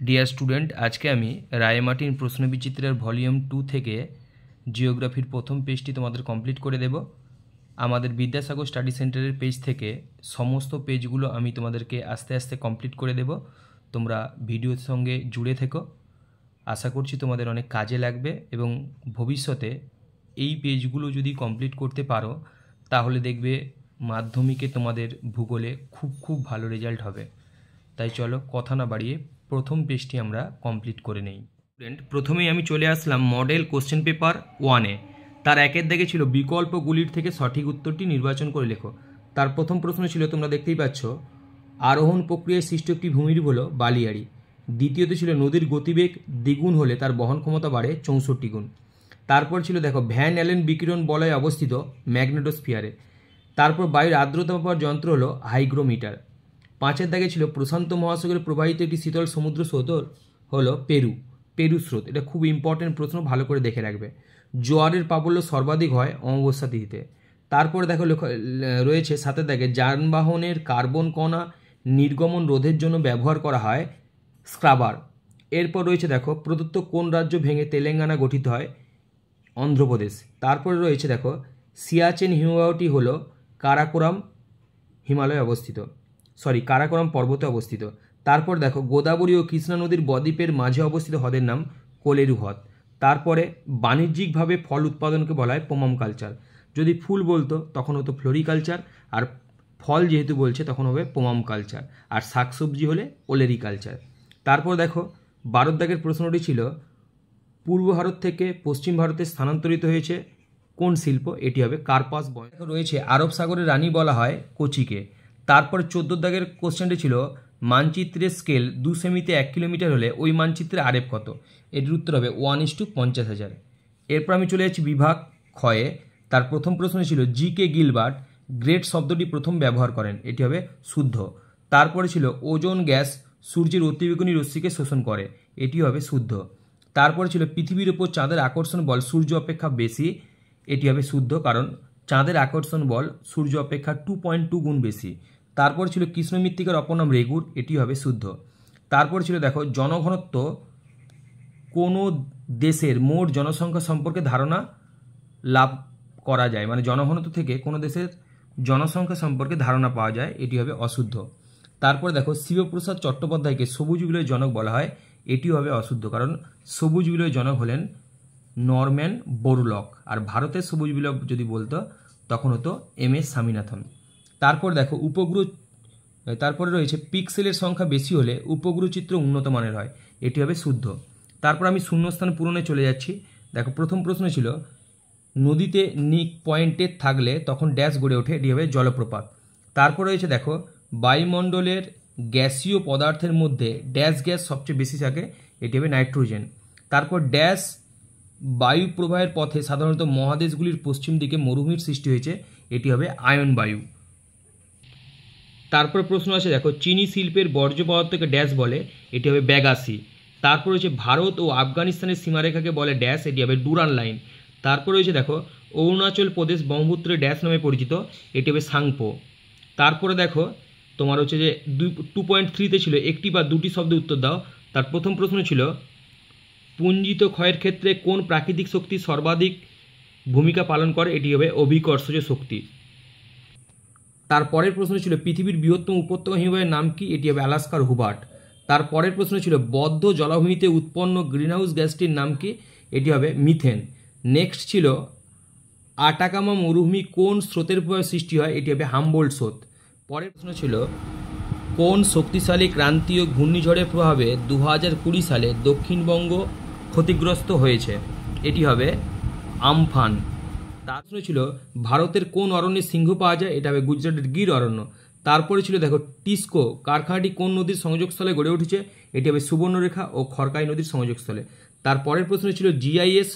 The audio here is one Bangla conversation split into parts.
ডিয়ার স্টুডেন্ট, আজকে আমি রায়মার্টিন প্রশ্নবিচিত্রের ভলিউম 2 থেকে জিওগ্রাফির প্রথম পেজটি তোমাদের কমপ্লিট করে দেব। আমাদের বিদ্যাসাগর স্টাডি সেন্টারের পেজ থেকে সমস্ত পেজগুলো আমি তোমাদেরকে আস্তে আস্তে কমপ্লিট করে দেব। তোমরা ভিডিওর সঙ্গে জুড়ে থেকো। আশা করছি তোমাদের অনেক কাজে লাগবে এবং ভবিষ্যতে এই পেজগুলো যদি কমপ্লিট করতে পারো তাহলে দেখবে মাধ্যমিকে তোমাদের ভূগোলে খুব ভালো রেজাল্ট হবে। তাই চলো কথা না বাড়িয়ে প্রথম পেজটি আমরা কমপ্লিট করে নেই। স্টুডেন্ট, প্রথমেই আমি চলে আসলাম মডেল কোশ্চেন পেপার 1-এ। তার একের দাগে ছিল বিকল্পগুলির থেকে সঠিক উত্তরটি নির্বাচন করে লেখো। তার প্রথম প্রশ্ন ছিল, তোমরা দেখতেই পাচ্ছ, আরোহণ প্রক্রিয়ায় সৃষ্ট একটি ভূমিরূপ হলো বালিয়াড়ি। দ্বিতীয়ত ছিল নদীর গতিবেগ দ্বিগুণ হলে তার বহন ক্ষমতা বাড়ে 64 গুণ। তারপর ছিল দেখো ভ্যান অ্যালেন বিকিরণ বলয়ে অবস্থিত ম্যাগনেটোস্ফিয়ারে। তারপর বায়ুর আর্দ্রতা মাপার যন্ত্র হলো হাইগ্রোমিটার। 5-এর দাগে ছিল প্রশান্ত মহাসাগরে প্রবাহিত একটি শীতল সমুদ্র স্রোত হলো পেরু স্রোত। এটা খুব ইম্পর্টেন্ট প্রশ্ন, ভালো করে দেখে রাখবে। জোয়ারের প্রাবল্য সর্বাধিক হয় অমাবস্যা তিথিতে। তারপরে দেখো রয়েছে 7-এর দাগে যানবাহনের কার্বন কণা নির্গমন রোধের জন্য ব্যবহার করা হয় স্ক্রাবার। এরপর রয়েছে দেখো প্রদত্ত কোন রাজ্য ভেঙে তেলেঙ্গানা গঠিত হয়? অন্ধ্রপ্রদেশ। তারপরে রয়েছে দেখো সিয়াচেন হিমবাহটি হলো কারাকোরাম হিমালয়ে অবস্থিত, কারাকোরাম পর্বতে অবস্থিত। তারপর দেখো গোদাবরী ও কৃষ্ণা নদীর বদ্বীপের মাঝে অবস্থিত হ্রদের নাম কোলেরু হ্রদ। তারপরে বাণিজ্যিকভাবে ফল উৎপাদনকে বলা হয় পোমাম কালচার। যদি ফুল বলতো তখন হতো ফ্লোরিকালচার, আর ফল যেহেতু বলছে তখন হবে পোমাম কালচার, আর শাকসবজি হলে ওলেরি কালচার। তারপর দেখো 12 দাগের প্রশ্নটি ছিল, পূর্ব ভারত থেকে পশ্চিম ভারতে স্থানান্তরিত হয়েছে কোন শিল্প? এটি হবে কার্পাস বয়ন। রয়েছে আরব সাগরের রানী বলা হয় কোচিকে। তারপর 14 দাগের কোশ্চেনটি ছিল, মানচিত্রের স্কেল 2 সেমিতে 1 কিলোমিটার হলে ওই মানচিত্রের আরএফ কত? এটির উত্তর হবে 1:50,000। এরপর আমি চলে যাচ্ছি বিভাগ ক্ষয়ে। তার প্রথম প্রশ্ন ছিল, জি.কে. গিলবার্ট গ্রেট শব্দটি প্রথম ব্যবহার করেন। এটি হবে শুদ্ধ। তারপরে ছিল ওজোন গ্যাস সূর্যের অতিবেগুনি রশ্মিকে শোষণ করে। এটি হবে শুদ্ধ। তারপরে ছিল পৃথিবীর ওপর চাঁদের আকর্ষণ বল সূর্য অপেক্ষা বেশি। এটি হবে শুদ্ধ, কারণ চাঁদের আকর্ষণ বল সূর্য অপেক্ষা 2.2 গুণ বেশি। তারপর ছিল কৃষ্ণ মৃত্তিকার অপর নাম রেগুর। এটি হবে শুদ্ধ। তারপর ছিল দেখো জনঘনত্ব কোনো দেশের মোট জনসংখ্যা সম্পর্কে ধারণা লাভ করা যায়, মানে জনঘনত্ব থেকে কোনো দেশের জনসংখ্যা সম্পর্কে ধারণা পাওয়া যায়। এটি হবে অশুদ্ধ। তারপর দেখো শিবপ্রসাদ চট্টোপাধ্যায়কে সবুজ বিপ্লবের জনক বলা হয়। এটিও হবে অশুদ্ধ, কারণ সবুজ বিপ্লবের জনক হলেন নরম্যান বোরলক, আর ভারতের সবুজ বিপ্লব যদি বলতো তখন হতো এম.এস. স্বামীনাথন। তারপর দেখো তারপরে রয়েছে পিক্সেলের সংখ্যা বেশি হলে উপগ্রহ চিত্র উন্নত মানের হয়। এটি হবে শুদ্ধ। তারপর আমি শূন্যস্থান পূরণে চলে যাচ্ছি। দেখো প্রথম প্রশ্ন ছিল, নদীতে নিক পয়েন্টে থাকলে তখন ড্যাশ গড়ে ওঠে। এটি হবে জলপ্রপাত। তারপর রয়েছে দেখো বায়ুমণ্ডলের গ্যাসীয় পদার্থের মধ্যে ড্যাশ গ্যাস সবচেয়ে বেশি থাকে। এটি হবে নাইট্রোজেন। তারপর ড্যাশ বায়ু প্রবাহের পথে সাধারণত মহাদেশগুলির পশ্চিম দিকে মরুভূমির সৃষ্টি হয়েছে। এটি হবে আয়ন বায়ু। তারপর প্রশ্ন আছে দেখো চিনি শিল্পের বর্জ্য পদার্থকে ড্যাশ বলে। এটি হবে ব্যাগাসি। তারপর রয়েছে ভারত ও আফগানিস্তানের সীমারেখাকে বলে ড্যাশ। এটি হবে ডুরান লাইন। তারপর রয়েছে দেখো অরুণাচল প্রদেশ ব্রহ্মপুত্রের ড্যাশ নামে পরিচিত। এটি হবে সাংপো। তারপরে দেখো তোমার হচ্ছে যে 2.3-তে ছিল একটি বা দুটি শব্দে উত্তর দাও। তার প্রথম প্রশ্ন ছিল, পুঞ্জিত ক্ষয়ের ক্ষেত্রে কোন প্রাকৃতিক শক্তি সর্বাধিক ভূমিকা পালন করে? এটি হবে অভিকর্ষজ শক্তি। তারপরের প্রশ্ন ছিল, পৃথিবীর বৃহত্তম উপত্যকা হিমবাহের নাম কি? এটি হবে আলাস্কার হুবার্ট। তারপরের প্রশ্ন ছিল, বদ্ধ জলাভূমিতে উৎপন্ন গ্রিনহাউস গ্যাসটির নাম কি? এটি হবে মিথেন। নেক্সট ছিল, আটাকামা মরুভূমি কোন স্রোতের প্রভাবে সৃষ্টি হয়? এটি হবে হামবোল্ট স্রোত। পরের প্রশ্ন ছিল, কোন শক্তিশালী ক্রান্তীয় ঘূর্ণিঝড়ের প্রভাবে 2020 সালে দক্ষিণবঙ্গ ক্ষতিগ্রস্ত হয়েছে? এটি হবে আমফান। তার প্রশ্ন ছিল, ভারতের কোন অরণ্যে সিংহ পাওয়া যায়? এটা হবে গুজরাটের গির অরণ্য। তারপরে ছিল দেখো টিস্কো কারখানাটি কোন নদীর সংযোগস্থলে গড়ে উঠেছে? এটি হবে সুবর্ণরেখা ও খড়কাই নদীর সংযোগস্থলে। তারপরের প্রশ্ন ছিল, জিআইএস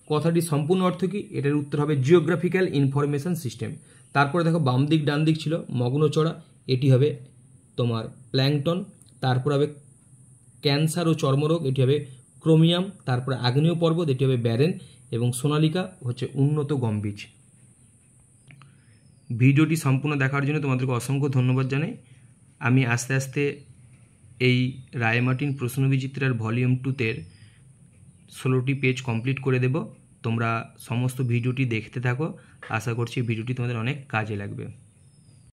কথাটির সম্পূর্ণ অর্থ কি? এটার উত্তর হবে জিওগ্রাফিক্যাল ইনফরমেশন সিস্টেম। তারপরে দেখো বাম দিক ডান দিক ছিল মগ্নচড়া। এটি হবে তোমার প্ল্যাংটন। তারপর হবে ক্যান্সার ও চর্মরোগ। এটি হবে ক্রোমিয়াম। তারপরে আগ্নেয় পর্বত। এটি হবে ব্যারেন। এবং সোনালিকা হচ্ছে উন্নত গম বীজ। ভিডিওটি সম্পূর্ণ দেখার জন্য তোমাদেরকে অসংখ্য ধন্যবাদ জানাই। আমি আস্তে আস্তে এই রায়মার্টিন প্রশ্নবিচিত্রার ভলিউম 2-তে 16টি পেজ কমপ্লিট করে দেব। তোমরা সমস্ত ভিডিওটি দেখতে থাকো, আশা করছি ভিডিওটি তোমাদের অনেক কাজে লাগবে।